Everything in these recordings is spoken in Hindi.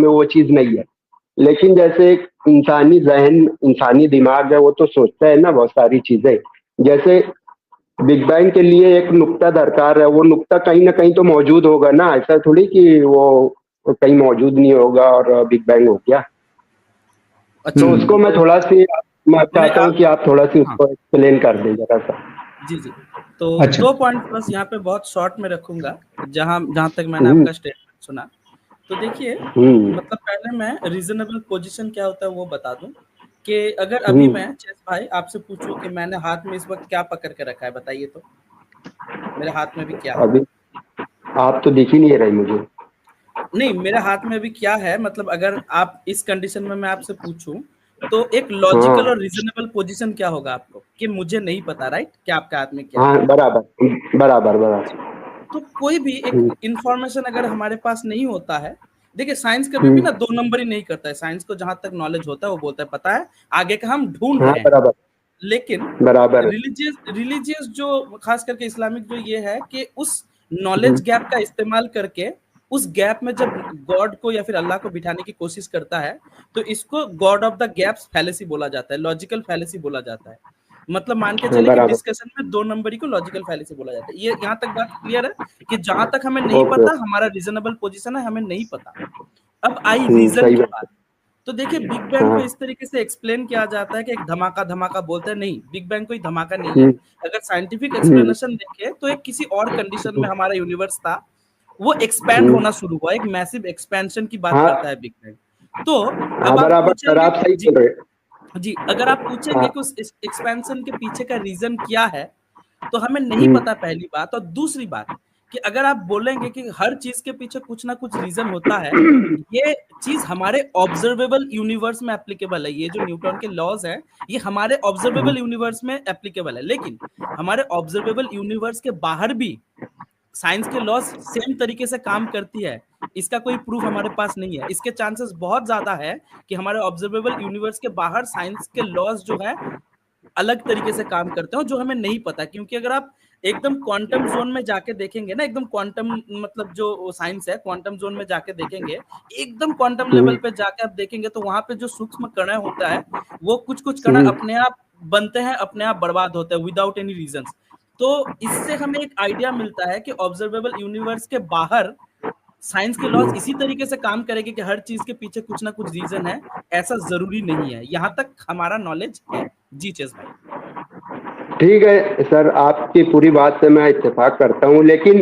में वो चीज नहीं है। लेकिन जैसे एक इंसानी जहन, इंसानी दिमाग है, वो तो सोचता है ना बहुत सारी चीजें। जैसे बिग बैंग के लिए एक नुक्ता दरकार है, वो नुक्ता कहीं ना कहीं तो मौजूद होगा ना, ऐसा थोड़ी कि वो कहीं मौजूद नहीं होगा और बिग बैंग हो गया। अच्छा तो उसको मैं थोड़ा सी, मैं नहीं चाहता हूँ कि आप थोड़ा सी हाँ उसको एक्सप्लेन कर दें जरा सा। जी जी। तो अच्छा। 2 पॉइंट बस यहाँ पे बहुत शॉर्ट में रखूंगा, जहाँ जहाँ तक मैंने हम्म। आपका स्टेटमेंट सुना। तो देखिए, हम्म। मतलब पहले मैं रीजनेबल पोजीशन क्या होता है वो बता दूं, कि अगर अभी हम्म। मैं चेस भाई आपसे पूछूं कि मैंने हाथ में इस वक्त क्या पकड़ के रखा है, बताइए तो मेरे हाथ में भी क्या है। अभी आप तो दिख ही नहीं रही मुझे। नहीं, मेरे हाथ में अभी क्या है, मतलब अगर आप इस कंडीशन में मैं आपसे पूछूं, तो एक हाँ। लॉजिकल और रीजनेबल पोजीशन क्या होगा आपको, कि मुझे नहीं पता, राइट, कि आपके हाथ में क्या है। हाँ, बराबर बराबर बराबर। तो कोई भी एक हम्म। इंफॉर्मेशन अगर हमारे पास नहीं होता है, देखिए साइंस कभी भी हम्म। ना 2 नंबर ही नहीं करता है। साइंस को जहां तक नॉलेज होता है वो बोलता है पता है, आगे का हम ढूंढ हाँ, रहे हैं। बराबर लेकिन बराबर। रिलीजियस रिलीजियस जो खास करके इस्लामिक जो ये है कि उस नॉलेज हम्म। गैप का इस्तेमाल करके उस गैप में जब गॉड को या फिर अल्लाह को बिठाने की कोशिश करता है, तो इसको God of the gaps fallacy बोला जाता है, लॉजिकल फैलेसी बोला जाता है। मतलब मान के हाँ, चले कि बराबर। डिस्कशन में 2 नंबरी को लॉजिकल फैलेसी बोला जाता है। ये यहाँ तक बात क्लियर है, कि जहां तक हमें नहीं ओके पता, ओके। हमारा रीजनेबल पोजीशन है, हमें नहीं पता। अब आई रीजन सही की बात बात। तो देखिए, बिग बैंग को है। इस तरीके से एक्सप्लेन किया जाता है कि एक धमाका धमाका बोलते हैं, नहीं, बिग बैंग कोई धमाका नहीं है। हाँ। अगर साइंटिफिक हम्म। एक्सप्लेनेशन देखें तो एक किसी और कंडीशन में हमारा यूनिवर्स था, वो एक्सपैंड हम्म। होना शुरू हुआ, एक मैसिव एक्सपेंशन की बात करता हाँ। है बिग बैंग। तो हाँ, अब आप बराबर सर, पूछेंगे आप सही जी, बोल रहे जी अगर आप हैं। पूछेंगे कि उस एक्सपेंशन के पीछे का रीजन क्या है, तो हमें नहीं हम्म। पता, पहली बात। और दूसरी बात, कि अगर आप बोलेंगे कि हर चीज के पीछे कुछ ना कुछ रीजन होता है, ये चीज हमारे ऑब्जर्वेबल यूनिवर्स में एप्लीकेबल है। ये जो न्यूटन के लॉज हैं, ये हमारे ऑब्जर्वेबल यूनिवर्स में एप्लीकेबल है। लेकिन हमारे ऑब्जर्वेबल यूनिवर्स के बाहर भी साइंस के लॉज सेम तरीके से काम करती है, इसका कोई प्रूफ हमारे पास नहीं है। इसके चांसेस बहुत ज्यादा है कि हमारे ऑब्जर्वेबल यूनिवर्स के बाहर साइंस के लॉज जो है अलग तरीके से काम करते हो, जो हमें नहीं पता। क्योंकि अगर आप एकदम क्वांटम जोन में जाके देखेंगे ना, एकदम क्वांटम मतलब जो साइंस है, क्वांटम जोन में जाके देखेंगे, एकदम क्वांटम लेवल पे जाके आप देखेंगे, तो वहां पे जो सूक्ष्म कण होता है, वो कुछ कुछ कण अपने आप बनते हैं, अपने आप बर्बाद होते हैं विदाउट एनी रीजन। तो इससे हमें एक आइडिया मिलता है कि ऑब्जर्वेबल यूनिवर्स के बाहर साइंस के लॉज इसी तरीके से काम करेंगे कि हर चीज के पीछे कुछ ना कुछ रीजन है। ऐसा जरूरी नहीं है, यहां तक हमारा नॉलेज है। जी चेस भाई। ठीक है सर, आपकी पूरी बात से मैं इत्तेफाक करता हूँ, लेकिन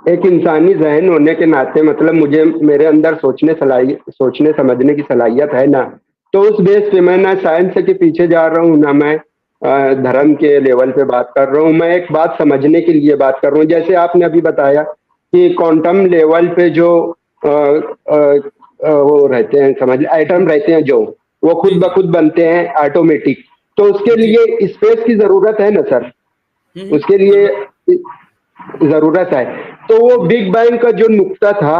एक इंसानी जहन होने के नाते, मतलब मुझे, मेरे अंदर सोचने समझने की सलाहियत है ना, तो उस बेस पे मैं ना साइंस के पीछे जा रहा हूँ, ना मैं धर्म के लेवल पे बात कर रहा हूँ। मैं एक बात समझने के लिए बात कर रहा हूँ। जैसे आपने अभी बताया कि क्वांटम लेवल पे जो वो रहते हैं, समझ, एटम रहते हैं जो, वो खुद जी ब जी खुद बनते हैं ऑटोमेटिक। तो उसके जी। लिए स्पेस की जरूरत है ना सर, उसके लिए जरूरत। जरूरत है। तो वो बिग बैंग का जो नुक्ता था,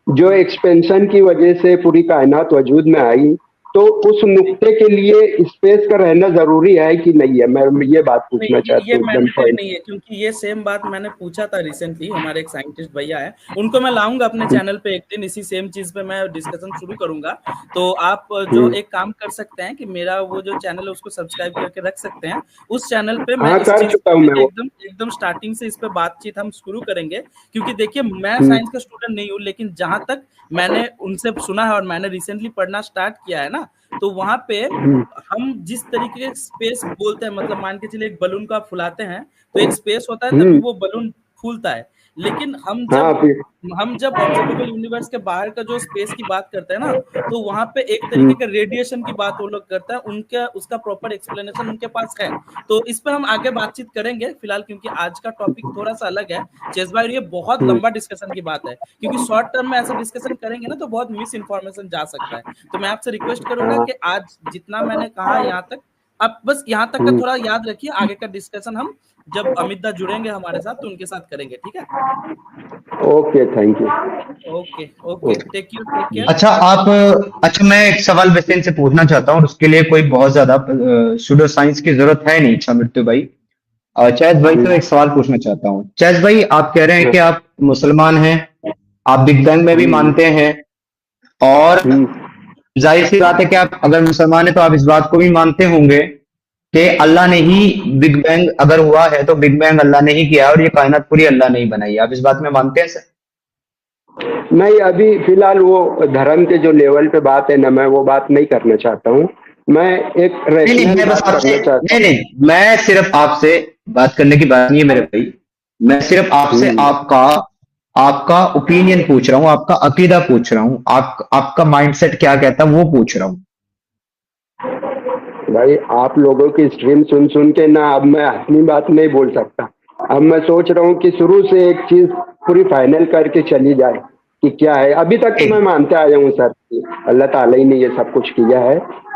जो एक्सपेंशन की वजह से पूरी कायनात वजूद में आई, तो उस नुक्ते के लिए स्पेस का रहना जरूरी है कि नहीं है? मैं ये बात नहीं, पूछना चाहता ये हूँ एकदम मैंडेटरी पॉइंट। नहीं है, क्योंकि ये सेम बात मैंने पूछा था रिसेंटली। हमारे एक साइंटिस्ट भैया है, उनको मैं लाऊंगा अपने चैनल पे एक दिन, इसी सेम चीज पे मैं डिस्कशन शुरू करूंगा। तो आप जो एक काम कर सकते हैं कि मेरा वो जो चैनल है उसको सब्सक्राइब करके रख सकते हैं। उस चैनल पे मैं हाँ, इस कर चीज चुका हूँ मैं पे वो। एकदम एकदम स्टार्टिंग से इस पे बातचीत हम शुरू करेंगे। क्योंकि देखिए, मैं हम्म। साइंस का स्टूडेंट नहीं हूँ, लेकिन जहां तक मैंने उनसे सुना है और मैंने रिसेंटली पढ़ना स्टार्ट किया है ना, तो वहां पे हम जिस तरीके के स्पेस बोलते हैं, मतलब मान के चलिए एक बलून को आप फुलाते हैं, तो एक स्पेस होता है, तभी हम्म। वो बलून फूलता है। लेकिन हाँ फिर। हम जब ऑब्जर्वेबल यूनिवर्स के बाहर का जो स्पेस की बात करते हैं ना, तो वहां पे एक तरीके हम्म। के रेडिएशन की बात वो लोग करते हैं, उनका उसका प्रॉपर एक्सप्लेनेशन उनके पास है। तो इस पे हम आगे बातचीत करेंगे फिलहाल, क्योंकि आज का टॉपिक थोड़ा सा अलग है चेस भाई, और ये बहुत हम्म। लंबा डिस्कशन की बात है। क्योंकि शॉर्ट टर्म में ऐसे डिस्कशन करेंगे ना, तो बहुत मिस इन्फॉर्मेशन जा सकता है। तो मैं आपसे रिक्वेस्ट करूंगा हाँ। कि आज जितना मैंने कहा यहाँ तक, आप बस यहाँ तक का हम्म। थोड़ा याद रखिए। आगे का डिस्कशन हम जब अमित दा जुड़ेंगे हमारे साथ, तो उनके साथ करेंगे, ठीक है। Okay, thank you. Okay okay, okay. Take care, take care. अच्छा आप अच्छा मैं एक सवाल वैसे इनसे पूछना चाहता हूँ, और उसके लिए कोई बहुत ज्यादा सुडो साइंस की जरूरत है नहीं। अच्छा मृत्यु भाई, चैज भाई से एक सवाल पूछना चाहता हूँ। चैज भाई, आप कह रहे हैं कि आप मुसलमान हैं, आप बिग बैंग में भी हम्म। मानते हैं, और जाहिर सी बात है कि आप अगर मुसलमान है तो आप इस बात को भी मानते होंगे कि अल्लाह ने ही बिग बैंग अगर हुआ है तो बिग बैंग अल्लाह ने ही किया और ये कायनात पूरी अल्लाह ने ही बनाई है। आप इस बात में मानते हैं सर? नहीं, अभी फिलहाल वो धर्म के जो लेवल पे बात है ना, मैं वो बात नहीं करना चाहता हूँ। मैं एक नहीं रैशनल मैं बस बात आपसे करना चाहता नहीं मैं सिर्फ आपसे बात करने की बात नहीं है मेरे भाई। मैं सिर्फ आपसे हूँ। आपका आपका ओपिनियन पूछ रहा हूँ, आपका अकीदा पूछ रहा हूँ, आपका माइंडसेट क्या कहता है वो पूछ रहा हूँ। भाई आप लोगों की स्ट्रीम सुन सुन के ना अब मैं अपनी बात नहीं बोल सकता। अब मैं सोच रहा हूँ कि शुरू से एक चीज पूरी फाइनल करके चली जाए कि क्या है। अभी तक तो मैं मानते आया हूँ सर कि अल्लाह ताला ही ने ये सब कुछ किया है,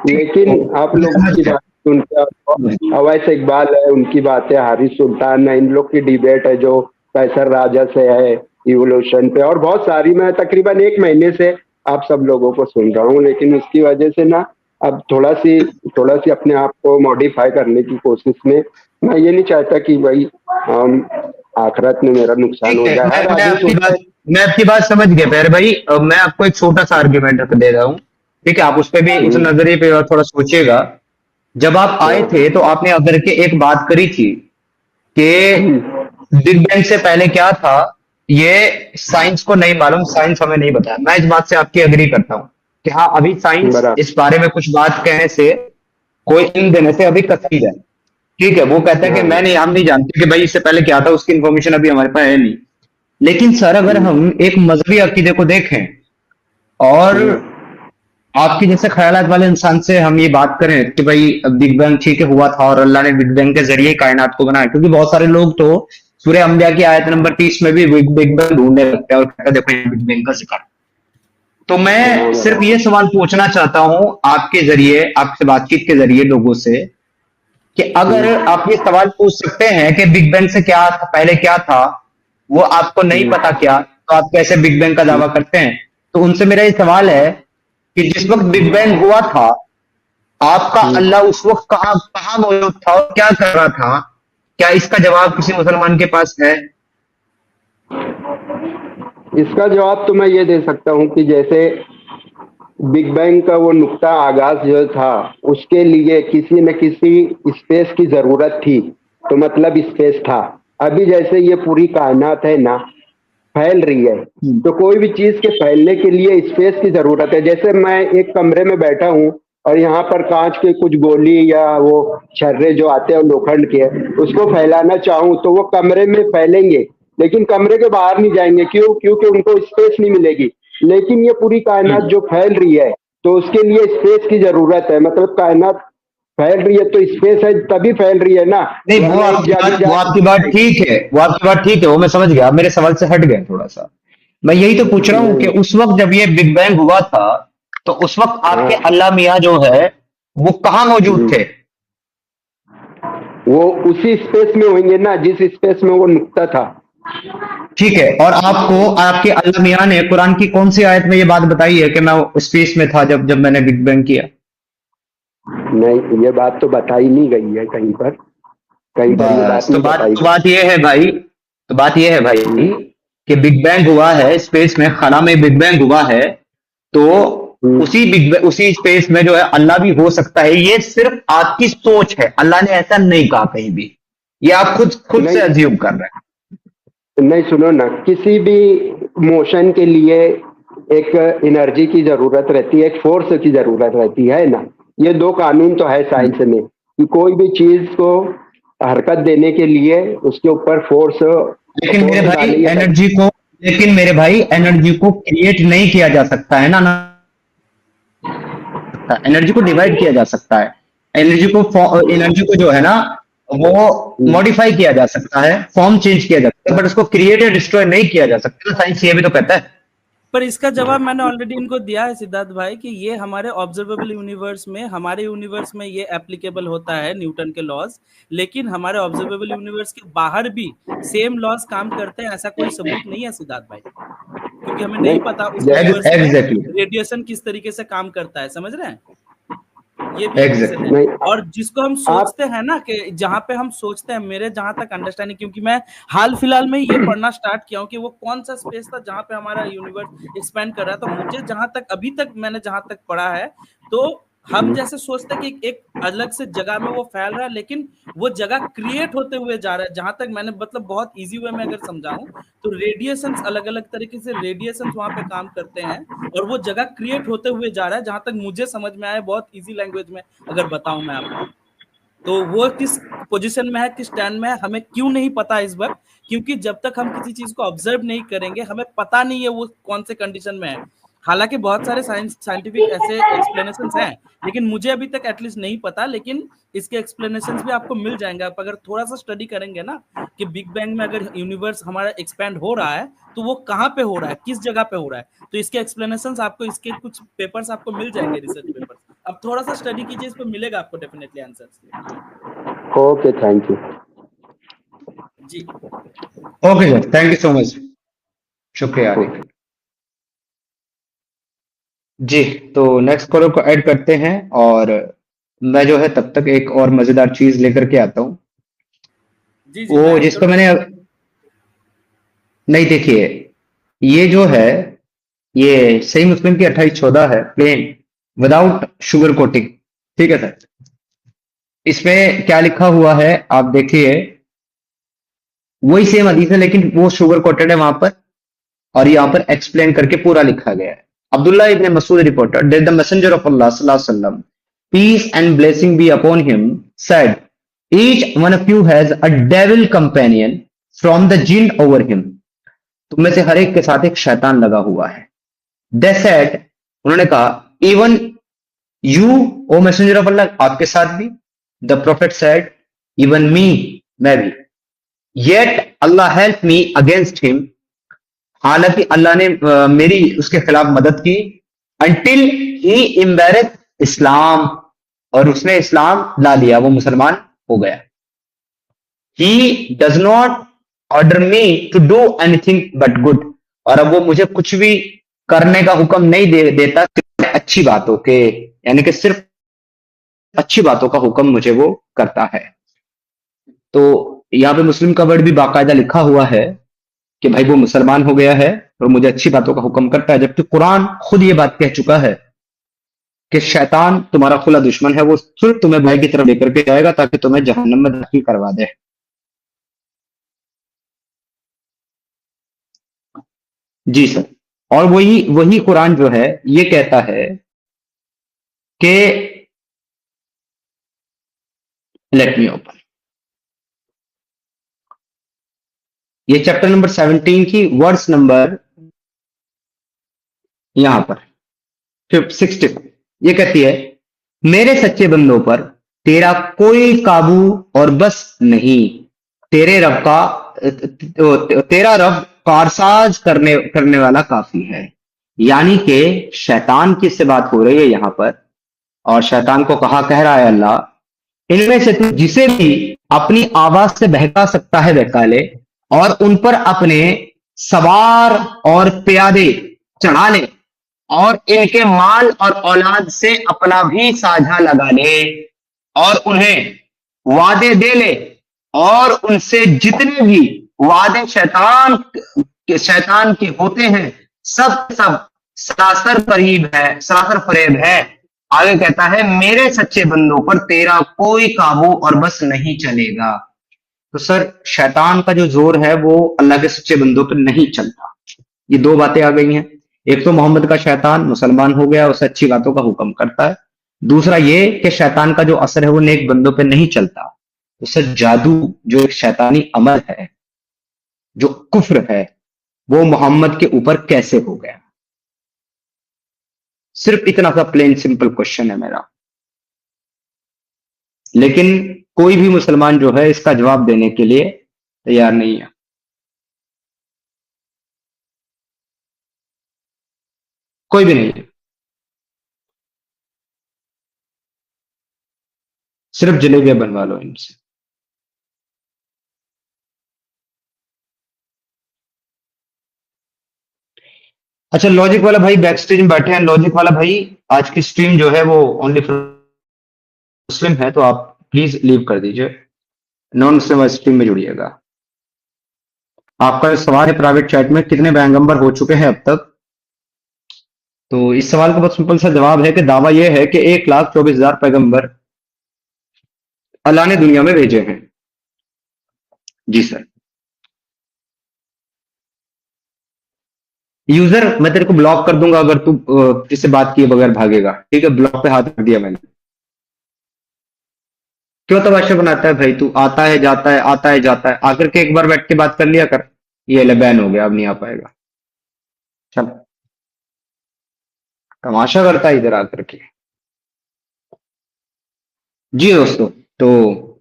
लेकिन आप लोगों की बात सुन के, अवैस इकबाल है उनकी बातें, हारिस सुल्तान है, इन लोग की डिबेट है जो कैसर राजा से है इवोल्यूशन पे, और बहुत सारी, मैं तकरीबन 1 महीने से आप सब लोगों को सुन रहा हूँ, लेकिन उसकी वजह से ना अब थोड़ा सी अपने आप को मॉडिफाई करने की कोशिश में, मैं ये नहीं चाहता कि भाई आखिरत में मेरा नुकसान ठीक हो है, जाए। हर मैं आदमी आपकी सोचता बात है। मैं आपकी बात समझ गया प्यारे भाई। मैं आपको एक छोटा सा आर्ग्यूमेंट रख दे रहा हूँ, ठीक है? आप उस पे भी उस नजरिए पे और थोड़ा सोचिएगा। जब आप आए थे तो आपने अगर के एक बात करी थी कि बिग बैंग से पहले क्या था ये साइंस को नहीं मालूम, साइंस हमें नहीं बताया। मैं इस बात से आपकी एग्री करता हूँ कि हाँ अभी साइंस बराबर। इस बारे में कुछ बात कहने से, कोई इन देने से अभी कतई है, ठीक है? वो कहता है कि हाँ। हम नहीं जानते कि भाई इससे पहले क्या था, उसकी इन्फॉर्मेशन अभी हमारे पास है नहीं। लेकिन सर अगर हम एक मजहबी अकीदे को देखें और आपके जैसे ख्यालात वाले इंसान से हम ये बात करें कि भाई बिग बैंग ठीक है हुआ था और अल्लाह ने बिग बैंग के जरिए कायनात को बनाया, क्योंकि बहुत सारे लोग तो सूरह अंबिया की आयत नंबर 30 में भी बिग बैंग ढूंढने लगते हैं और कहते हैं देखो ये बिग बैंग का जिक्र। तो मैं सिर्फ ये सवाल पूछना चाहता हूं आपके जरिए, आपसे बातचीत के जरिए लोगों से, कि अगर आप ये सवाल पूछ सकते हैं कि बिग बैंग से क्या था, पहले क्या था, वो आपको नहीं पता क्या, तो आप कैसे बिग बैंग का दावा करते हैं? तो उनसे मेरा ये सवाल है कि जिस वक्त बिग बैंग हुआ था आपका अल्लाह उस वक्त कहाँ कहाँ मौजूद था और क्या कर रहा था? क्या इसका जवाब किसी मुसलमान के पास है? इसका जवाब तो मैं ये दे सकता हूँ कि जैसे बिग बैंग का वो नुक्ता आगाज जो था, उसके लिए किसी न किसी स्पेस की जरूरत थी, तो मतलब स्पेस था। अभी जैसे ये पूरी कायनात है ना फैल रही है, तो कोई भी चीज के फैलने के लिए स्पेस की जरूरत है। जैसे मैं एक कमरे में बैठा हूँ और यहाँ पर कांच के कुछ गोली या वो छर्रे जो आते हैं लोखंड के, उसको फैलाना चाहूँ तो वो कमरे में फैलेंगे, लेकिन कमरे के बाहर नहीं जाएंगे। क्यों? क्योंकि उनको स्पेस नहीं मिलेगी। लेकिन ये पूरी कायनात जो फैल रही है, तो उसके लिए स्पेस की जरूरत है। मतलब कायनात फैल रही है तो स्पेस है तभी फैल रही है ना। नहीं वरना एक जाली वो आपकी बात ठीक है, वो आपकी बात ठीक है, वो मैं समझ गया, मेरे सवाल से हट गए थोड़ा सा। मैं यही तो पूछ रहा हूँ कि उस वक्त जब ये बिग बैंग हुआ था तो उस वक्त आपके अल्लाह मियाँ जो है वो कहाँ मौजूद थे? वो उसी स्पेस में होंगे ना जिस स्पेस में वो नुक्ता था। ठीक है, और आपको आपके अल्लाह मियाँ ने कुरान की कौन सी आयत में ये बात बताई है कि मैं स्पेस में था जब जब मैंने बिग बैंग किया? नहीं, ये बात तो बताई नहीं गई है कहीं पर। कहीं पर ये बात बस नहीं बताई गई। बात ये है भाई, तो बात ये है भाई कि बिग बैंग हुआ है स्पेस में, खला में बिग बैंग हुआ है, तो उसी स्पेस में जो है अल्लाह भी हो सकता है। ये सिर्फ आपकी सोच है, अल्लाह ने ऐसा नहीं कहा कहीं भी, ये आप खुद से नहीं अज्यूम कर रहे हैं। नहीं, सुनो ना, किसी भी मोशन के लिए एक एनर्जी की जरूरत रहती है, एक फोर्स की जरूरत रहती है ना। ये दो कानून तो है साइंस में कि कोई भी चीज को हरकत देने के लिए उसके ऊपर फोर्स लेकिन मेरे भाई डालेंगे एनर्जी को लेकिन मेरे भाई एनर्जी को क्रिएट नहीं किया जा सकता है ना, एनर्जी को डिवाइड किया जा सकता है। एनर्जी को जो है ना वो मॉडिफाई किया जा सकता है, फॉर्म चेंज किया जा सकता है, बट उसको क्रिएट या डिस्ट्रॉय नहीं किया जा सकता। साइंस ये भी तो कहता है। पर इसका जवाब मैंने ऑलरेडी इनको दिया है सिद्धार्थ भाई कि ये हमारे ऑब्जर्वेबल यूनिवर्स में, हमारे यूनिवर्स में ये एप्लीकेबल होता है न्यूटन के लॉज, लेकिन हमारे ऑब्जर्वेबल यूनिवर्स के बाहर भी सेम लॉज काम करते हैं, ऐसा कोई सबूत नहीं है सिद्धार्थ भाई, क्योंकि हमें नहीं पता उस यूनिवर्स में एग्जैक्टली। रेडिएशन किस तरीके से काम करता है। समझ रहे हैं? ये भी एक रीजन एग्जैक्टली है। नहीं और जिसको हम आप सोचते हैं ना कि जहाँ पे हम सोचते हैं, मेरे जहाँ तक अंडरस्टैंडिंग, क्योंकि मैं हाल फिलहाल में ही ये पढ़ना स्टार्ट किया हूँ कि वो कौन सा स्पेस था जहाँ पे हमारा यूनिवर्स एक्सपेंड कर रहा था। मुझे जहाँ तक अभी तक मैंने जहाँ तक पढ़ा है, तो हम जैसे सोचते हैं कि एक अलग से जगह में वो फैल रहा है, लेकिन वो जगह क्रिएट होते हुए जा रहा है। जहां तक मैंने मतलब बहुत इजी वे में अगर समझाऊं तो रेडिएशंस अलग अलग तरीके से रेडिएशंस वहां पे काम करते हैं, और वो जगह क्रिएट होते हुए जा रहा है। जहां तक मुझे समझ में आया, बहुत इजी लैंग्वेज में अगर बताऊं मैं आपको, तो वो किस पोजीशन में है, किस स्टैंड में है, हमें क्यों नहीं पता इस वक्त, क्योंकि जब तक हम किसी चीज को ऑब्जर्व नहीं करेंगे हमें पता नहीं है वो कौन से कंडीशन में है। हालांकि बहुत सारे साइंटिफिक ऐसे एक्सप्लेनेशंस हैं, लेकिन मुझे अभी तक एटलीस्ट नहीं पता। लेकिन इसके एक्सप्लेनेशंस भी आपको मिल जाएंगे, आप अगर थोड़ा सा स्टडी करेंगे ना कि बिग बैंग में अगर यूनिवर्स हमारा एक्सपैंड हो रहा है तो वो कहाँ पे हो रहा है, किस जगह पे हो रहा है, तो इसके एक्सप्लेनेशंस आपको, इसके कुछ पेपर्स आपको मिल जाएंगे, रिसर्च पेपर्स। अब थोड़ा सा स्टडी कीजिए, इस पर मिलेगा आपको definitely answers. Okay, thank you. जी okay sir, thank you so much, शुक्रिया आरिफ। जी, तो नेक्स्ट कॉलर को ऐड करते हैं, और मैं जो है तब तक एक और मजेदार चीज लेकर के आता हूँ, जी जी, वो मैं जिसको जरूर। मैंने नहीं देखिए, ये जो है ये सही मुस्लिम की 2814 है, प्लेन विदाउट शुगर कोटिंग। ठीक है सर, इसमें क्या लिखा हुआ है आप देखिए, वही सेम हदीस है लेकिन वो शुगर कोटेड है वहां पर, और यहाँ पर एक्सप्लेन करके पूरा लिखा गया है। Abdullah ibn Masud reported, did the messenger of Allah सल्लल्लाहु अलैहि वसल्लम, peace and blessing be upon him, said, each one of you has a devil companion from the jinn over him. तुम में से हर एक के साथ एक शैतान लगा हुआ है। दे सेड, उन्होंने कहा, even you O messenger of Allah, आपके साथ भी। The prophet said, even me, मैं भी। Yet Allah help me against him, हालांकि अल्लाह ने मेरी उसके खिलाफ मदद की। अंटिल ही एम्बैरेस इस्लाम, और उसने इस्लाम ला लिया, वो मुसलमान हो गया। He does not order me to do anything but good, और अब वो मुझे कुछ भी करने का हुक्म नहीं देता, सिर्फ अच्छी बातों के, यानी कि सिर्फ अच्छी बातों का हुक्म मुझे वो करता है। तो यहाँ पे मुस्लिम का वर्ड भी बाकायदा लिखा हुआ है कि भाई वो मुसलमान हो गया है और मुझे अच्छी बातों का हुक्म करता है, जबकि कुरान खुद ये बात कह चुका है कि शैतान तुम्हारा खुला दुश्मन है, वो सिर्फ तुम्हें भाई की तरफ लेकर के जाएगा ताकि तुम्हें जहन्नम में दाखिल करवा दे। जी सर, और वही वही कुरान जो है ये कहता है कि, लेट मी ओपन, ये चैप्टर नंबर 17 की वर्ड्स नंबर यहां पर 60, ये कहती है, मेरे सच्चे बंदों पर तेरा कोई काबू और बस नहीं, तेरे रब का तेरा रब कारसाज करने वाला काफी है। यानी कि शैतान की से बात हो रही है यहां पर, और शैतान को कह रहा है अल्लाह, इनमें से तू जिसे भी अपनी आवाज से बहका सकता है बहका ले, और उन पर अपने सवार और प्यादे चढ़ा ले, और इनके माल और औलाद से अपना भी साझा लगा ले, और उन्हें वादे दे ले, और उनसे जितने भी वादे शैतान के होते हैं सब सब सरासर फरेब है। आगे कहता है, मेरे सच्चे बंदों पर तेरा कोई काबू और बस नहीं चलेगा। तो सर, शैतान का जो जोर है वो अल्लाह के सच्चे बंदों पर नहीं चलता। ये दो बातें आ गई हैं, एक तो मोहम्मद का शैतान मुसलमान हो गया, उसे अच्छी बातों का हुक्म करता है, दूसरा ये कि शैतान का जो असर है वो नेक बंदों पे नहीं चलता। तो सर, जादू जो एक शैतानी अमल है, जो कुफ्र है, वो मोहम्मद के ऊपर कैसे हो गया? सिर्फ इतना सा प्लेन सिंपल क्वेश्चन है मेरा, लेकिन कोई भी मुसलमान जो है इसका जवाब देने के लिए तैयार नहीं है। कोई भी नहीं है, सिर्फ जलेबियां बनवा लो इनसे। अच्छा, लॉजिक वाला भाई बैक स्टेज में बैठे हैं। लॉजिक वाला भाई, आज की स्ट्रीम जो है वो ओनली मुस्लिम है तो आप प्लीज लीव कर दीजिए, नॉन मुस्लिम स्ट्रीम में जुड़िएगा। आपका सवाल है प्राइवेट चैट में कितने पैगंबर हो चुके हैं अब तक। तो इस सवाल का बहुत सिंपल सा जवाब है कि दावा यह है कि 1,24,000 पैगंबर अल्लाह ने दुनिया में भेजे हैं। जी सर। यूजर मैं तेरे को ब्लॉक कर दूंगा अगर तू किसी बात किए बगैर भागेगा, ठीक है। ब्लॉक पे हाथ रख दिया मैंने। क्यों तमाशा बनाता है भाई तू, आता है जाता है आता है जाता है, आकर के एक बार बैठ के बात कर लिया कर। ये ले बैन हो गया, अब नहीं आ पाएगा। चल तमाशा करता है इधर आकर के। जी दोस्तों, तो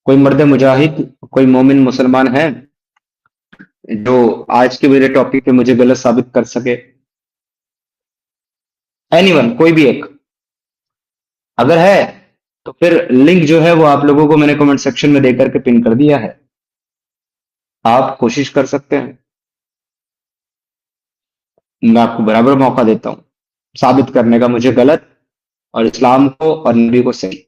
कोई मर्द मुजाहिद, कोई मोमिन मुसलमान है जो आज के मेरे टॉपिक पे मुझे गलत साबित कर सके? एनीवन, कोई भी एक अगर है तो फिर लिंक जो है वो आप लोगों को मैंने कमेंट सेक्शन में देकर के पिन कर दिया है, आप कोशिश कर सकते हैं। मैं आपको बराबर मौका देता हूं साबित करने का मुझे गलत, और इस्लाम को और नबी को सही।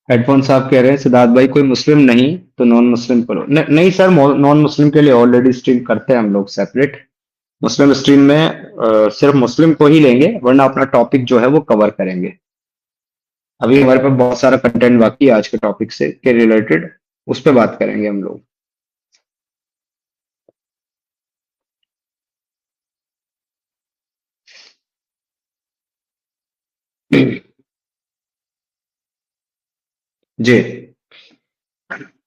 हेडफोन साहब कह रहे हैं सिद्धार्थ भाई कोई मुस्लिम नहीं तो नॉन मुस्लिम करो। नहीं सर, नॉन मुस्लिम के लिए ऑलरेडी स्ट्रीम करते हैं हम लोग सेपरेट। मुस्लिम स्ट्रीम में सिर्फ मुस्लिम को ही लेंगे, वरना अपना टॉपिक जो है वो कवर करेंगे। अभी हमारे पास बहुत सारा कंटेंट बाकी है आज के टॉपिक से के रिलेटेड, उस पर बात करेंगे हम लोग। जी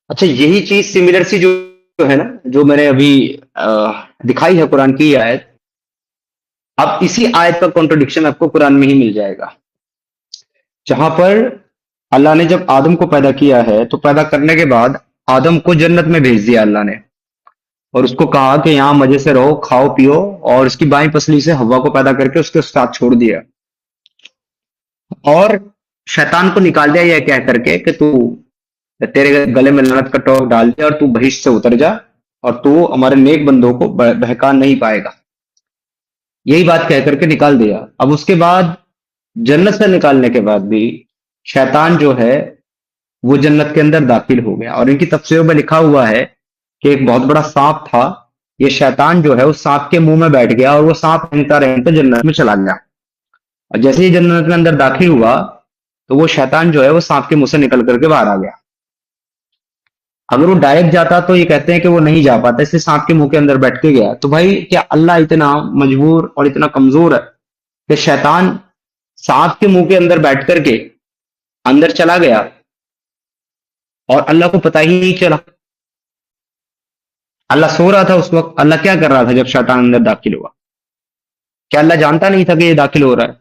अच्छा, यही चीज सिमिलर सी जो है ना, जो मैंने अभी दिखाई है कुरान की आयत, अब इसी आयत का कॉन्ट्रोडिक्शन आपको कुरान में ही मिल जाएगा, जहां पर अल्लाह ने जब आदम को पैदा किया है तो पैदा करने के बाद आदम को जन्नत में भेज दिया अल्लाह ने, और उसको कहा कि यहां मजे से रहो, खाओ पियो, और उसकी बाईं पसली से हवा को पैदा करके उसके साथ छोड़ दिया, और शैतान को निकाल दिया यह कह करके कि तू, तेरे गले में लानत का टोक डाल दिया और तू बहिश्त से उतर जा, और तू हमारे नेक बंदों को बहका नहीं पाएगा। यही बात कह करके निकाल दिया। अब उसके बाद जन्नत से निकालने के बाद भी शैतान जो है वो जन्नत के अंदर दाखिल हो गया, और इनकी तफसीरों में लिखा हुआ है कि एक बहुत बड़ा सांप था, ये शैतान जो है उस सांप के मुंह में बैठ गया, और वो सांप रेंगता रेंगता जन्नत में चला गया। और जैसे ही जन्नत में अंदर दाखिल हुआ तो वो शैतान जो है वो सांप के मुंह से निकल करके बाहर आ गया। अगर वो डायरेक्ट जाता तो ये कहते हैं कि वो नहीं जा पाता, इसलिए सांप के मुंह के अंदर बैठ के गया। तो भाई क्या अल्लाह इतना मजबूर और इतना कमजोर है कि शैतान सांप के मुंह के अंदर बैठ करके अंदर चला गया और अल्लाह को पता ही नहीं चला? अल्लाह सो रहा था उस वक्त, अल्लाह क्या कर रहा था जब शैतान अंदर दाखिल हुआ? क्या अल्लाह जानता नहीं था कि ये दाखिल हो रहा है?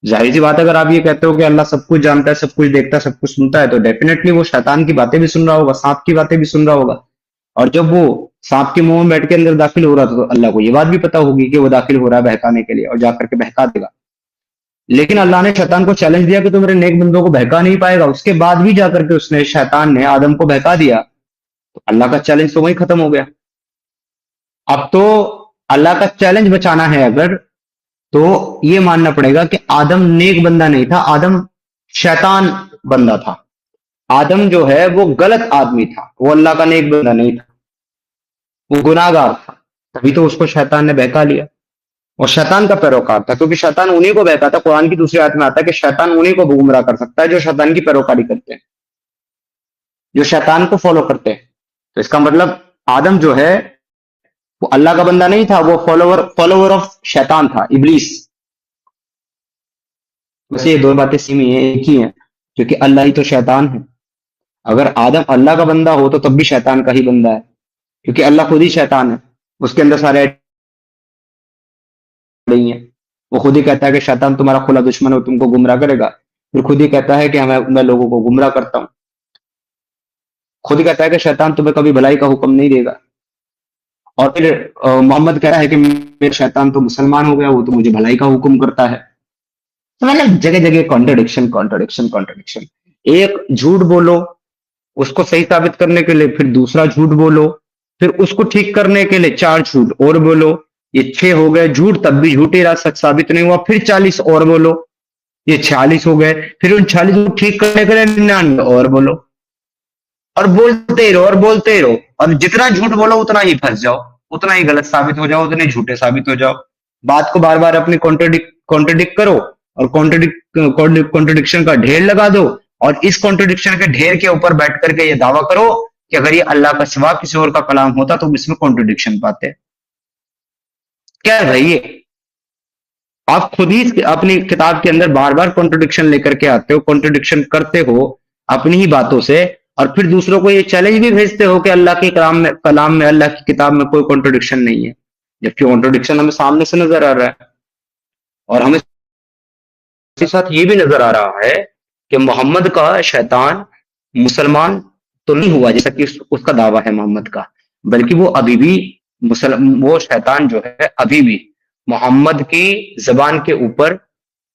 जाहिर सी बात है, अगर आप ये कहते हो कि अल्लाह सब कुछ जानता है, सब कुछ देखता है, सब कुछ सुनता है, तो डेफिनेटली वो शैतान की बातें भी सुन रहा होगा, सांप की बातें भी सुन रहा होगा। और जब वो सांप के मुंह में बैठ के अंदर दाखिल हो रहा था तो अल्लाह को ये बात भी पता होगी कि वो दाखिल हो रहा है बहकाने के लिए, और जाकर के बहका देगा। लेकिन अल्लाह ने शैतान को चैलेंज दिया कि तू मेरे नेक बंदों को बहका नहीं पाएगा। उसके बाद भी जाकर के उसने, शैतान ने आदम को बहका दिया, तो अल्लाह का चैलेंज तो वहीं खत्म हो गया। अब तो अल्लाह का चैलेंज बचाना है अगर, तो ये मानना पड़ेगा कि आदम नेक बंदा नहीं था, आदम शैतान बंदा था। आदम जो है वो गलत आदमी था, वो अल्लाह का नेक बंदा नहीं था, वो गुनाहगार था, तभी तो उसको शैतान ने बहका लिया। और शैतान का पैरोकार था, क्योंकि शैतान उन्हीं को बहकाता। कुरान की दूसरी आयत में आता है कि शैतान उन्हीं को गुमराह कर सकता है जो शैतान की पैरोकारी करते हैं, जो शैतान को फॉलो करते हैं। तो इसका मतलब आदम जो है वो अल्लाह का बंदा नहीं था, वो फॉलोवर ऑफ शैतान था, इब्लीस। वैसे ये दो बातें सीमी है, एक ही है, क्योंकि अल्लाह ही तो शैतान है। अगर आदम अल्लाह का बंदा हो तो तब भी शैतान का ही बंदा है, क्योंकि अल्लाह खुद ही शैतान है, उसके अंदर सारे नहीं है। वो खुद ही कहता है कि शैतान तुम्हारा खुला दुश्मन हो, तुमको गुमराह करेगा। फिर खुद ही कहता है कि मैं लोगों को गुमराह करता हूं। खुद ही कहता है कि शैतान तुम्हें कभी भलाई का हुक्म नहीं देगा। और फिर मोहम्मद कह रहा है कि मेरा शैतान तो मुसलमान हो गया, वो तो मुझे भलाई का हुक्म करता है। तो मतलब जगह जगह कॉन्ट्रडिक्शन कॉन्ट्रडिक्शन कॉन्ट्रडिक्शन। एक झूठ बोलो, उसको सही साबित करने के लिए फिर दूसरा झूठ बोलो, फिर उसको ठीक करने के लिए 4 झूठ और बोलो, ये 6 हो गए झूठ, तब भी झूठे रहा, सच साबित नहीं हुआ, फिर 40 और बोलो, ये 46 हो गए, फिर उन 40 को ठीक करने के लिए 99 और बोलो, और बोलते रहो और बोलते रहो, और जितना झूठ बोलो उतना ही फंस जाओ, उतना ही गलत साबित हो जाओ, उतने झूठे साबित हो जाओ। बात को बार बार अपनी कॉन्ट्रडिक्ट करो और कॉन्ट्रडिक्शन का ढेर लगा दो, और इस कॉन्ट्रडिक्शन के ढेर के ऊपर बैठ करके ये दावा करो कि अगर ये अल्लाह का सिवा किसी और का कलाम होता तो इसमें कॉन्ट्रडिक्शन पाते। क्या है भाई ये? आप खुद ही अपनी किताब के अंदर बार बार कॉन्ट्रडिक्शन लेकर के आते हो, कॉन्ट्रडिक्शन करते हो अपनी ही बातों से, और फिर दूसरों को ये चैलेंज भी भेजते हो कि अल्लाह के कलाम में अल्लाह की किताब में कोई कॉन्ट्रडिक्शन नहीं है, जबकि कॉन्ट्रडिक्शन हमें सामने से नजर आ रहा है। और हमें साथ ये भी नजर आ रहा है कि मोहम्मद का शैतान मुसलमान तो नहीं हुआ जैसा कि उसका दावा है मोहम्मद का, बल्कि वो अभी भी वो शैतान जो है अभी भी मोहम्मद की जबान के ऊपर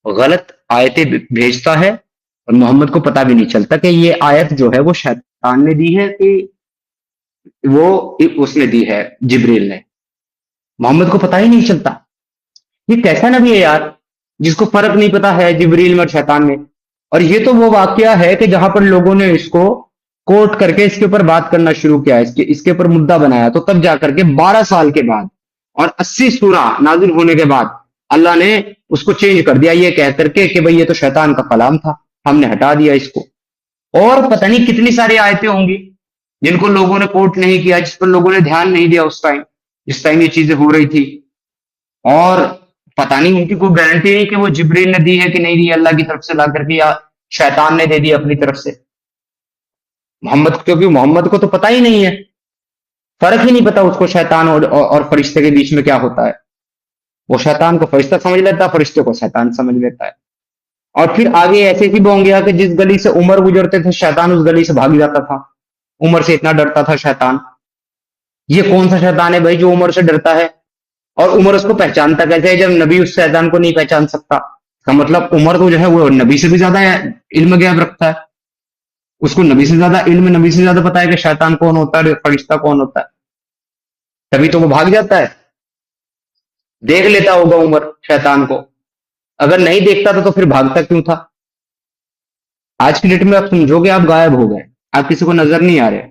गलत आयतें भेजता है, और मोहम्मद को पता भी नहीं चलता कि ये आयत जो है वो शैतान ने दी है कि वो उसने दी है जिब्रील ने। मोहम्मद को पता ही नहीं चलता। ये कैसा नबी है यार जिसको फर्क नहीं पता है जिब्रील में और शैतान में। और ये तो वो वाकया है कि जहां पर लोगों ने इसको कोट करके इसके ऊपर बात करना शुरू किया, इसके ऊपर मुद्दा बनाया, तो तब जाकर के 12 साल के बाद और 80 सूरा नाजिल होने के बाद अल्लाह ने उसको चेंज कर दिया, ये कह करके कि भाई ये तो शैतान का कलाम था, हमने हटा दिया इसको। और पता नहीं कितनी सारी आयतें होंगी जिनको लोगों ने कोट नहीं किया, जिस पर लोगों ने ध्यान नहीं दिया उस टाइम, जिस टाइम ये चीजें हो रही थी। और पता नहीं उनकी कोई गारंटी नहीं कि वो जिब्रील ने दी है कि नहीं दी, अल्लाह की तरफ से ला करके, या शैतान ने दे दी अपनी तरफ से मोहम्मद, क्योंकि मोहम्मद को तो पता ही नहीं है, फर्क ही नहीं पता उसको शैतान और फरिश्ते के बीच में क्या होता है। वो शैतान को फरिश्ता समझ लेता है, फरिश्ते को शैतान समझ लेता है। और फिर आगे ऐसे ही बोंग गया कि जिस गली से उमर गुजरते थे शैतान उस गली से भाग जाता था, उमर से इतना डरता था शैतान। ये कौन सा शैतान है भाई जो उमर से डरता है? और उमर उसको पहचानता कैसे है जब नबी उस शैतान को नहीं पहचान सकता? का मतलब उमर तो जो है वो नबी से भी ज्यादा इल्म गैब रखता है, उसको नबी से ज्यादा इल्म, नबी से ज्यादा पता है कि शैतान कौन होता है, फरिश्ता कौन होता है, तभी तो वो भाग जाता है। देख लेता होगा उमर शैतान को, अगर नहीं देखता था तो फिर भागता क्यों था? आज की डेट में आप समझोगे आप गायब हो गए, आप किसी को नजर नहीं आ रहे,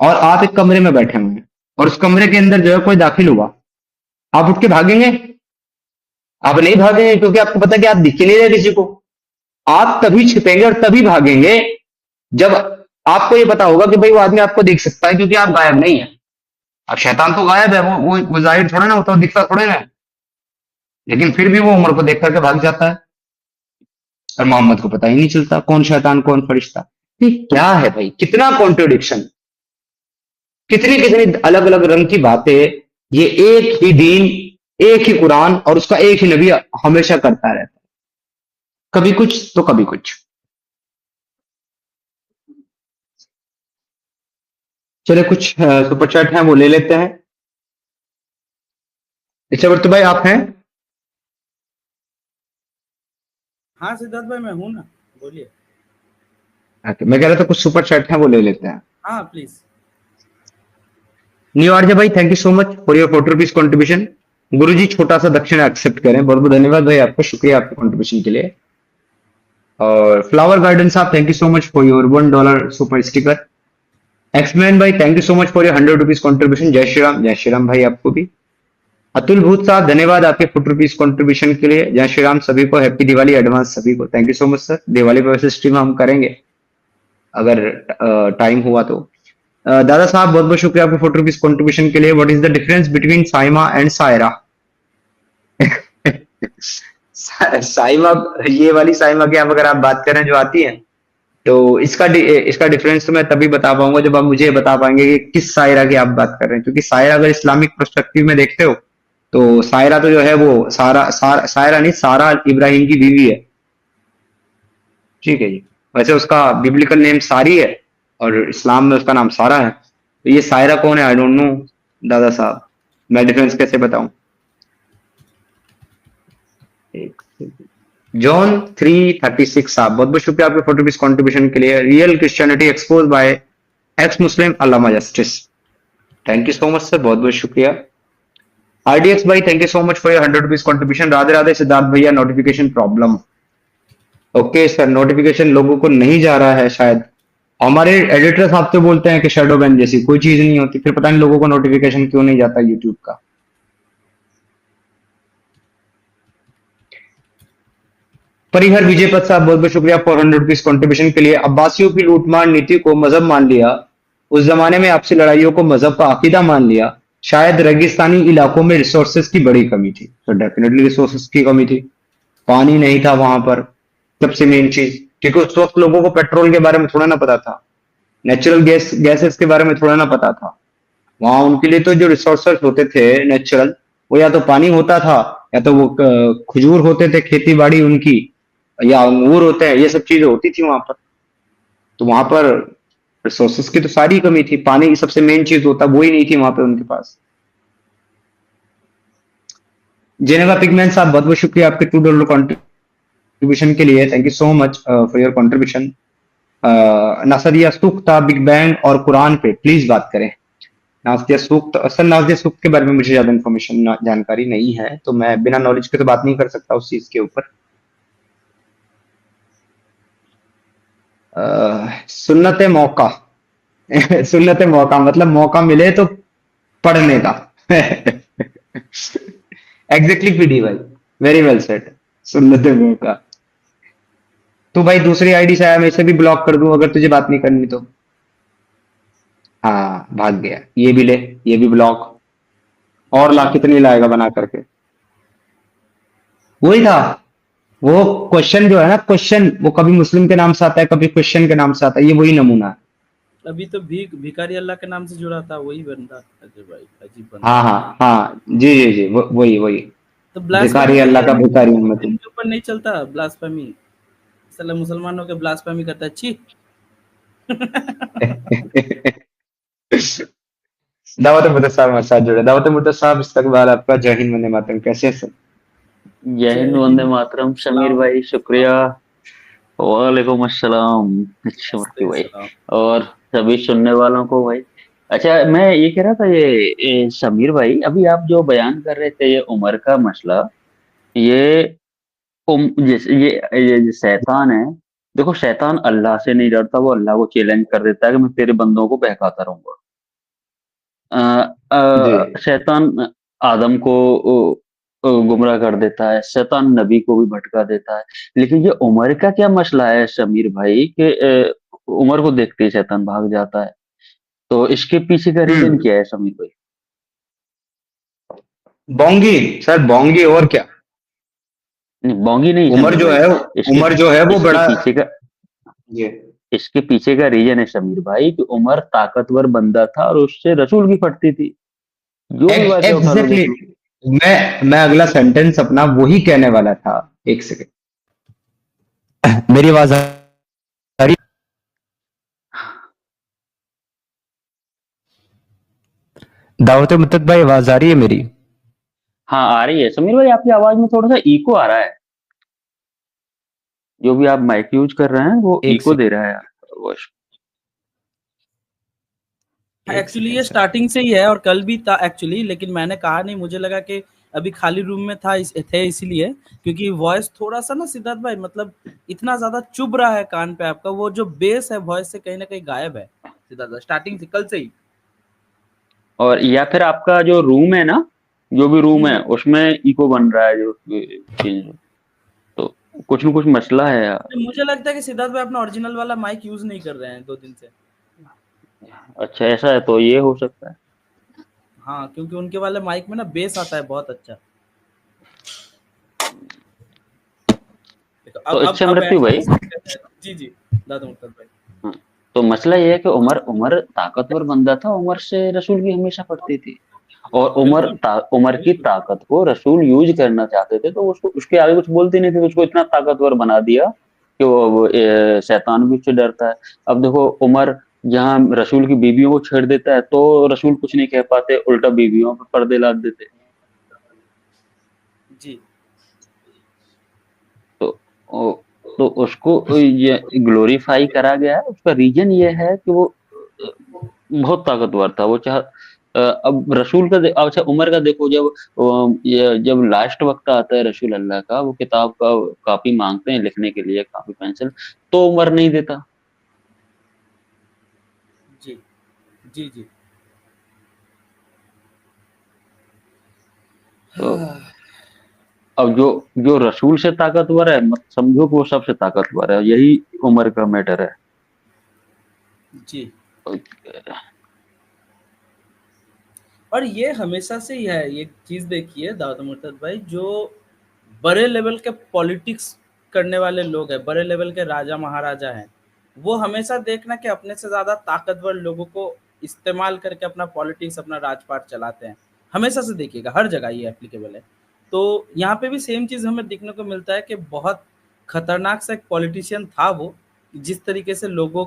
और आप एक कमरे में बैठे हुए हैं और उस कमरे के अंदर जो है कोई दाखिल हुआ, आप उठ के भागेंगे? आप नहीं भागेंगे, क्योंकि आपको पता है कि आप दिख ही नहीं रहे किसी को। आप तभी छिपेंगे और तभी भागेंगे जब आपको ये पता होगा कि भाई वो आदमी आपको देख सकता है, क्योंकि आप गायब नहीं है। अब शैतान तो गायब है, वो जाहिर थोड़ा ना होता, दिखता थोड़े ना, लेकिन फिर भी वो उमर को देख करके भाग जाता है, और मोहम्मद को पता ही नहीं चलता कौन शैतान कौन फरिश्ता। ये क्या है भाई? कितना कॉन्ट्रोडिक्शन, कितनी कितनी अलग अलग रंग की बातें ये एक ही दीन, एक ही कुरान और उसका एक ही नबी हमेशा करता रहता है, कभी कुछ तो कभी कुछ। चले कुछ सुपर चैट हैं वो ले लेते हैं। इच्छावर्त भाई आप हैं? हाँ सिद्धार्थ भाई मैं हूं ना, बोलिए। मैं कह रहा था कुछ सुपर चैट हैं वो ले लेते हैं। हाँ प्लीज। न्यू आरजे भाई thank you so much for your 40 rupees contribution. Guruji छोटा सा दक्षिण एक्सेप्ट करें, बहुत बहुत धन्यवाद भाई आपका, शुक्रिया आपके कॉन्ट्रीब्यूशन के लिए। और फ्लावर गार्डन साहब thank you so much for your $1 super sticker. Axeman भाई thank you so much for your 100 rupees contribution. जय श्री राम भाई आपको भी। अतुल भूत साहब धन्यवाद आपके 40 रुपीज कॉन्ट्रीब्यूशन के लिए। जय श्री राम सभी को, हैप्पी दिवाली एडवांस सभी को, thank you so much sir. Diwali पर वैसे स्ट्रीम हम करेंगे अगर टाइम हुआ तो। दादा साहब बहुत बहुत शुक्रिया आपके 40 रुपीज कॉन्ट्रीब्यूशन के लिए। What is the difference between Saima and Saira? Saima, ये वाली साइमा की आप अगर आप बात करें जो आती है, तो इसका डिफरेंस तो मैं तभी बता पाऊंगा जब आप मुझे बता पाएंगे कि किस सायरा की आप बात कर रहे हैं। क्योंकि सायरा अगर इस्लामिक पर्सपेक्टिव में देखते हो तो सायरा तो जो है वो सायरा नहीं, सारा इब्राहिम की बीवी है, ठीक है जी। वैसे उसका बिब्लिकल नेम सारी है और इस्लाम में उसका नाम सारा है। तो ये सायरा कौन है? I don't know Dada Saheb, मैं डिफरेंस कैसे बताऊं? जॉन 336 साहब बहुत बहुत शुक्रिया आपके 40 रुपीज कॉन्ट्रीब्यूशन के लिए। Real Christianity expose by ex Muslim अल्लामा justice. Thank you so much sir, बहुत बहुत शुक्रिया। आरडीएक्स भाई thank you so much for your 100 rupees contribution. Radhe Radhe Siddharth भैया, notification problem. Okay sir, notification लोगों को नहीं जा रहा है शायद। हमारे एडिटर साहब तो बोलते हैं कि शैडो बैन जैसी कोई चीज नहीं होती, फिर पता नहीं लोगों को नोटिफिकेशन क्यों नहीं जाता यूट्यूब का। परिहर विजय पथ साहब बहुत बहुत शुक्रिया फॉर 100 रुपीज कॉन्ट्रीब्यूशन के लिए। अब्बासियों की लूटमार नीति को मजहब मान लिया, उस जमाने में आपसी लड़ाइयों को मजहब का अकीदा मान लिया। शायद रेगिस्तानी इलाकों में रिसोर्सेज की बड़ी कमी थी, तो डेफिनेटली रिसोर्सेज की कमी थी, पानी नहीं था वहां पर, सबसे मेन चीज। क्योंकि उस वक्त लोगों को पेट्रोल के बारे में थोड़ा ना पता था, नेचुरल गैसेस के बारे में थोड़ा ना पता था। वहां उनके लिए तो जो रिसोर्सेस होते थे नेचुरल, वो या तो पानी होता था, या तो वो खजूर होते थे खेती बाड़ी उनकी, या अंगूर होते हैं, ये सब चीजें होती थी वहां पर। तो वहां पर रिसोर्सेस की तो सारी कमी थी, पानी की सबसे मेन चीज होता वो ही नहीं थी वहां पे उनके पास। जेनेवा पिगमैन साहब बहुत बहुत शुक्रिया आपके $2 कॉन्ट्रीब्यूशन के लिए, thank you so much for your contribution. Nasadiya Sukta big bang और कुरान पे प्लीज बात करें। नासदिया सूक्त, असल नासदिया सूक्त के बारे में मुझे ज्यादा इन्फॉर्मेशन जानकारी नहीं है, तो मैं बिना नॉलेज के तो बात नहीं कर सकता उस चीज के ऊपर। सुन्नत मौका सुन्नत मौका मतलब मौका मिले तो पढ़ने का एग्जैक्टली पीडी भाई, वेरी वेल सेड, सुन्नत मौका। तो भाई दूसरी आईडी से आया, मैं इसे भी ब्लॉक कर दूं अगर तुझे बात नहीं करनी तो। हाँ भाग गया, ये भी ले, ये भी ब्लॉक। और ला कितनी लाएगा बना करके। वही था, वो क्वेश्चन जो है ना, क्वेश्चन वो कभी मुस्लिम के नाम से आता है, कभी क्वेश्चन के नाम से आता है, ये वही नमूना है। अभी तो भिखारी अल्लाह के नाम से जुड़ा था वही बंदा, अजय भाई अजीब बंदा। हाँ हाँ हाँ, जी जी जी, वही वही, तो भिखारी अल्लाह का भिखारी उम्मत। के ऊपर नहीं चलता ब्लास्फेमी, साला मुसलमानों के ब्लास्फेमी करता है, छी। दावत मुर्तज़ा साहब हमारे साथ जुड़े। दावत मुर्तज़ा साहब इस्तकबाल आपका, जय हिंद वंदे मातरम, कैसे हैं सर? जय हिंद वंदे मातरम समीर भाई, शुक्रिया। वालेकुम अस्सलाम शमर्ती भाई, और सभी सुनने वालों को भाई। अच्छा, मैं ये कह रहा था, ये समीर भाई, अभी आप जो बयान कर रहे थे ये उमर का मसला, ये जैसे ये शैतान है। देखो, शैतान अल्लाह से नहीं डरता, वो अल्लाह को चैलेंज कर देता है कि मैं तेरे बंदों को बहकाता रहूंगा। जी शैतान आदम को गुमराह कर देता है, शैतान नबी को भी भटका देता है। लेकिन ये उमर का क्या मसला है समीर भाई कि उमर को देखते ही शैतान भाग जाता है? तो इसके पीछे का रीजन क्या है समीर भाई? बोंगी सर, बोंगी और क्या। नहीं, बोंगी नहीं उमर समीर जो भाई। है, उमर जो है वो इसके बड़ा पीछे का ये इसके पीछे का रीजन है समीर भाई कि उमर ताकतवर बंदा था और उससे रसूल की फटती थी। जो भी बातें उठा लो देख एग्जैक्टली, लो। मैं अगला सेंटेंस अपना वही कहने वाला था। एक सेकंड, मेरी आवाज आ रही? दावत मुर्तज़ा भाई आवाज आ रही है मेरी? हाँ, आ रही है समीर भाई, आपकी आवाज में थोड़ा सा इको आ रहा है। जो भी आप माइक यूज कर रहे हैं वो एक इको दे रहा है वॉइस। एक्चुअली ये स्टार्टिंग से ही है और कल भी था एक्चुअली, लेकिन मैंने कहा नहीं, मुझे लगा कि अभी खाली रूम में थे इसीलिए, क्योंकि वॉइस थोड़ा सा ना सिद्धार्थ भाई, मतलब इतना ज्यादा चुभ रहा है कान पे आपका, वो जो बेस है वॉइस से कहीं ना कहीं गायब है सिद्धार्थ भाई, स्टार्टिंग से, कल से ही। और या फिर आपका जो रूम है ना, जो भी रूम है उसमें इको बन रहा है, जो चीज, तो कुछ न कुछ मसला है यार। मुझे लगता है कि सिद्धार्थ भाई अपना ओरिजिनल वाला माइक यूज नहीं कर रहे हैं 2 दिन से। अच्छा, ऐसा है तो ये हो सकता है। हाँ, क्योंकि उनके वाले माइक में ना बेस आता है बहुत अच्छा। तो इससे मृत्यु भाई, जी जी दादा मुर्तज़ा भाई। हाँ, तो मसला ये है कि उमर उमर ताकतवर बंदा था, उमर से रसूल की हमेशा पड़ती थी, और उमर की ताकत को रसूल यूज करना चाहते थे, तो उसको उसके आगे कुछ बोलते नहीं थे, उसको इतना ताकतवर बना दिया कि वो शैतान भी उससे डरता है। अब देखो, उमर जहाँ रसूल की बीवियों को छेड़ देता है तो रसूल कुछ नहीं कह पाते, उल्टा बीवियों पर पर्दे लाद देते। जी, तो तो उसको ये ग्लोरीफाई करा गया है। उसका रीजन ये है कि वो बहुत ताकतवर था, वो चाह अब रसूल का अच्छा उमर का देखो, जब जब लास्ट वक्त आता है रसूल अल्लाह का, वो किताब का कॉपी मांगते हैं लिखने के लिए, कॉपी पेंसिल, तो उमर नहीं देता। जी जी जी। तो अब जो जो रसूल से ताकतवर है, मत समझो कि वो सबसे ताकतवर है, यही उमर का मैटर है। जी। और ये हमेशा से ही है, ये चीज देखिए दाऊद मुर्तद भाई, जो बड़े लेवल के पॉलिटिक्स करने वाले लोग हैं, बड़े लेवल के राजा महाराजा हैं, वो हमेशा देखना कि अपने से ज्यादा ताकतवर लोगों को इस्तेमाल करके अपना पॉलिटिक्स, अपना राजपाट चलाते हैं। हमेशा से देखिएगा, हर जगह ये एप्लीकेबल है। तो यहाँ पे भी सेम चीज हमें देखने को मिलता है कि बहुत खतरनाक सा एक पॉलिटिशियन था वो, जिस तरीके से लोगों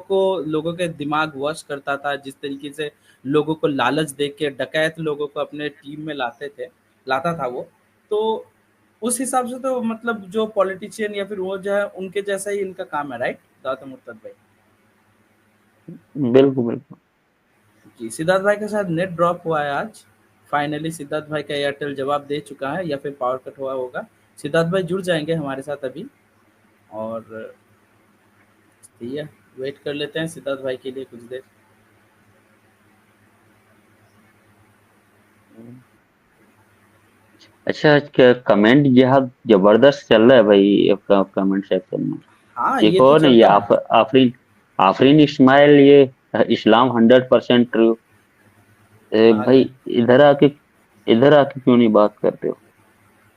के दिमाग वॉश करता था, जिस तरीके से लोगों को लालच दे के डकैत लोगों को अपने टीम में लाता था वो। तो उस हिसाब से तो मतलब जो पॉलिटिशियन या फिर वो जो है उनके जैसा ही इनका काम है, राइट दाऊद मुर्तद भाई? बिल्कुल बिल्कुल। जी, सिद्धार्थ भाई के साथ नेट ड्रॉप हुआ है आज। फाइनली सिद्धार्थ भाई का एयरटेल जवाब दे चुका है, या फिर पावर कट हुआ होगा। सिद्धार्थ भाई जुड़ जाएंगे हमारे साथ अभी, और ठीक है, वेट कर लेते हैं सिद्धार्थ भाई के लिए कुछ देर। अच्छा, कमेंट जिहाद जबरदस्त चल रहा है भाई आपका कमेंट सेक्शन में। हाँ, ये ये तो कौन है ये? चलता है। आफरीन, आफरीन इस्माइल, ये इस्लाम 100% ट्रू। आ भाई, गए। इधर आके क्यों नहीं बात करते हो?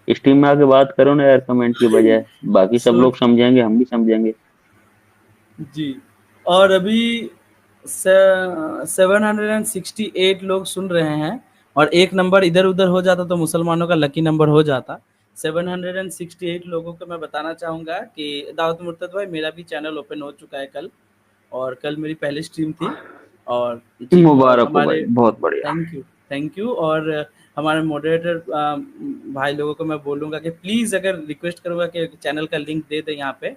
स्ट्रीम में आके बात करो ना यार, कमेंट की बजाय। बाकी सब सुन। लोग समझेंगे, हम भी समझेंगे। जी। और अभी 768 लोग सुन रहे हैं, और एक नंबर इधर उधर हो जाता तो मुसलमानों का लकी नंबर हो जाता। 768 लोगों को मैं बताना चाहूंगा कि दाऊद मुर्तद भाई, मेरा भी चैनल ओपन हो चुका है कल, और कल मेरी पहली स्ट्रीम थी। और जी, और मुबारक हो भाई, हमारे, बहुत बढ़िया। Thank you, thank you. और हमारे मॉडरेटर भाई लोगों को मैं बोलूँगा कि प्लीज़, अगर रिक्वेस्ट करूँगा कि चैनल का लिंक दे दें यहाँ पे,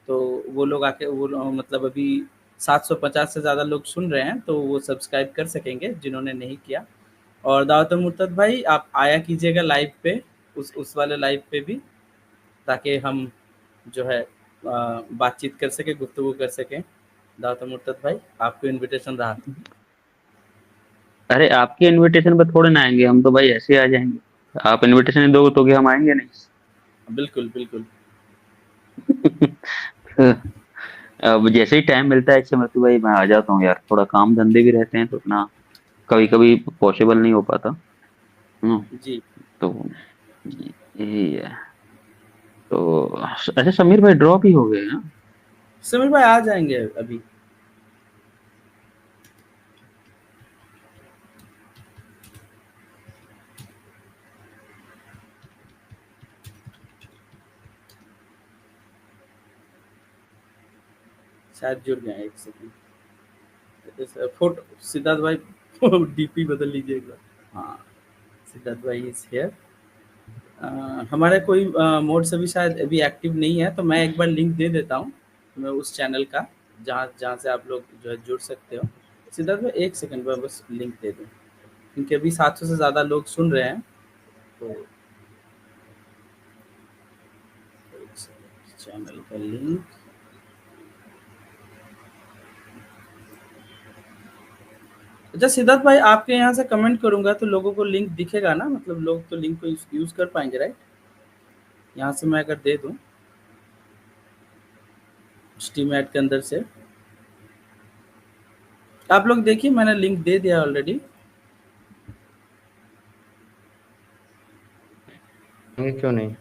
तो वो लोग आके मतलब अभी 750 से ज़्यादा लोग सुन रहे हैं, तो वो सब्सक्राइब कर सकेंगे जिन्होंने नहीं किया। और दावत मुर्तद भाई, आप आया कीजिएगा लाइव पे, उस वाले लाइव पे भी, ताकि हम जो है बातचीत कर सकें, गुफ्तगू कर सकें। दावत मुर्तद भाई, आपको इनविटेशन रहा। अरे, आपके इनविटेशन पे थोड़े ना आएंगे हम, तो भाई ऐसे ही आ जाएंगे। आप इनविटेशन नहीं दोगे तो क्या हम आएंगे बिल्कुल बिल्कुल। नहीं? अब जैसे ही टाइम मिलता है इससे मतलब भाई मैं आ जाता हूँ यार, थोड़ा काम धंधे भी रहते हैं तो इतना कभी कभी पॉसिबल नहीं हो पाता। हम्म, जी। तो यही है। तो अच्छा, समीर भाई ड्रॉप ही हो गए हैं? समीर भाई आ जाएंगे अभी। शायद जुड़ गए, एक सेकंड। फोटो सिद्धार्थ भाई डीपी बदल लीजिएगा। हाँ, सिद्धार्थ भाई इज हियर। हमारे कोई मोड से भी शायद अभी एक्टिव नहीं है, तो मैं एक बार लिंक दे देता हूँ मैं उस चैनल का, जहाँ जहाँ से आप लोग जो है जुड़ सकते हो। सिद्धार्थ भाई एक सेकंड में बस लिंक दे दूँ, क्योंकि अभी 700 से ज़्यादा लोग सुन रहे हैं। तो एक सेकंड, चैनल का लिंक। अच्छा सिद्धार्थ भाई, आपके यहाँ से कमेंट करूंगा तो लोगों को लिंक दिखेगा ना, मतलब लोग तो लिंक को यूज कर पाएंगे, राइट? यहाँ से मैं अगर दे दूं स्टीम ऐड के अंदर से, आप लोग देखिए, मैंने लिंक दे दिया ऑलरेडी। क्यों नहीं?